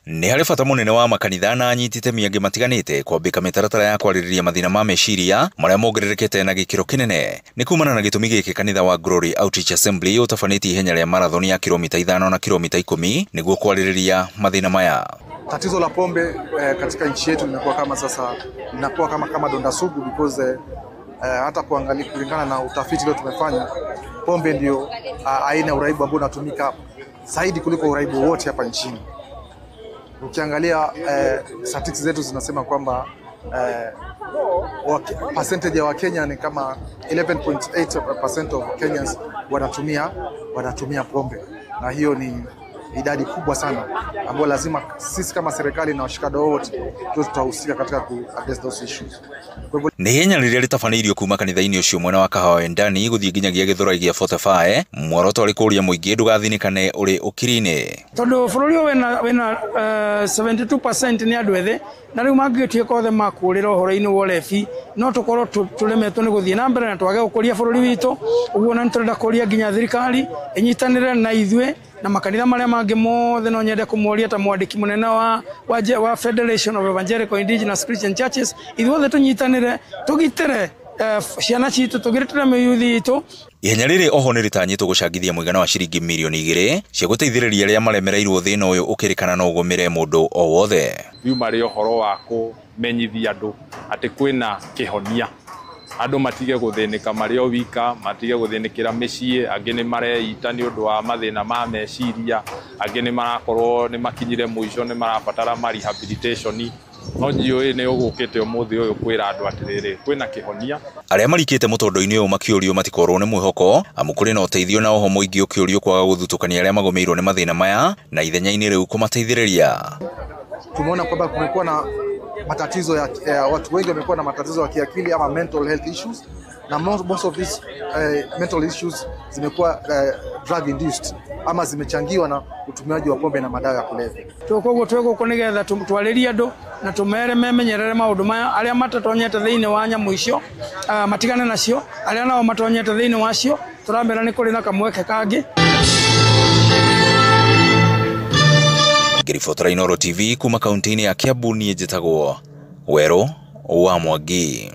Nĩ harĩ bata mũnene wa makanitha na anyiti itemi angĩ matiganĩte kwambĩka mĩtaratara ya kwarĩrĩria mathĩna ma meciria marĩa mongererekete na gĩkĩro kĩnene. Nĩ kumana na gĩtũmi gĩkĩ kanitha wa Glory Outreach Assembly ũtabanĩtie ihenya rĩa marathon ya kilomita 5 na kilomita 10 nĩguo kwarĩrĩria mathĩna maya. Tatizo la pombe katika nchi yetu linakuwa kama sasa linakuwa kama donda sugu because hata kuangalia kulingana na utafiti leo tumefanya, pombe ndio aina uraibu ambao unatumika zaidi kuliko uraibu wote hapa nchini. Ukiangalia statistics zetu zinasema kwamba percentage ya Wakenya ni kama 11.8% of Kenyans wanatumia pombe, na hiyo ni idadi kubwa sana ambayo lazima sisi kama serikali na washikadau wote tutahusika katika ku address those issues. Nĩ ihenya rĩrĩa rĩtabanĩirio kuma kanitha-inĩ ũcio mwena wa Kahawa Ndani gũthiĩ nginyagia Gĩthũrai gĩa Fortify, muoroto arĩ kũria mũingĩ ndũgathinĩkane ũrĩ ũkiri-inĩ. Tondũ bũrũri wĩna 72% nĩ andũ ethĩ, na rĩu mangĩtuĩka othe makũrĩra ũhoro-inĩ wa ũrebi, no tũkorwo tũremetwo nĩ gũthiĩ na mbere na twage gũkũria bũrũri witũ. Ũguo na nĩtũrenda kũria nginya thirikari ĩnyitanĩre na ithuĩ na makanitha marĩa mangĩ mothe. No nyende kũmoria ta mwandĩki mũnene wa Federation of Evangelical Indigenous Christian Churches, ithuothe tũnyitanĩre tũgitĩre ciana citũ, tũgitĩre mĩyuthi itũ. Ihenya rĩrĩ oho nĩ rĩtanyĩtwo gũcangithia mũigana wa ciringi mirioni 2 cia gũteithĩrĩria arĩa maremereirwo thĩna ũyũ ũkĩrĩkana no ũgũmĩre mũndũ o wothe. Viuma rĩ ũhoro wa kũmenyithia andũ atĩ kwĩna kĩhonia, andũ matige gũthĩnĩka marĩ o wika, matige gũthĩnĩkĩra mĩciĩ, angĩ nĩ mareita nĩ ũndũ wa mathĩna ma meciria, angĩ nĩ marakorwo nĩ makinyire mũico, nĩ marabatara rehabilitation. No njũĩ nĩ ũgũkĩte ũmũthĩ ũyũ kwĩra andũ atĩrĩrĩ kwĩna kĩhonia. Arĩa marikĩte mũtondo-inĩ ũyũ makĩũrio matikorwo nĩ mwĩhoko, amu kũrĩ na ũteithio na oho mũingĩ ũkĩũrio kwaga gũthutũkania arĩa magũmĩirwo nĩ mathĩna maya na ithenya-inĩ rĩu kũmateithĩrĩria. Tumeona kwamba kumekuwa na matatizo ya watu wengi wamekuwa na matatizo ya kiakili ama mental health issues, na most of these mental issues zimekuwa drug induced ama zimechangiwa na utumiaji wa pombe na madawa ya kulevya. Koguo twegũkũ nĩgetha twarĩrie andũ na tũmere memenyerere maũndũ maya, arĩa matatonyete thĩinĩ wa nyamũ icio matigane nacio, arĩa nao matonyete thĩinĩ wacio tũramera nĩ kũrĩ na kamweke kangĩ. Ngĩribotera Inooro TV kuma kaunti-inĩ ya Kiambu, niĩ njĩtagwo Werũ wa Mwangi.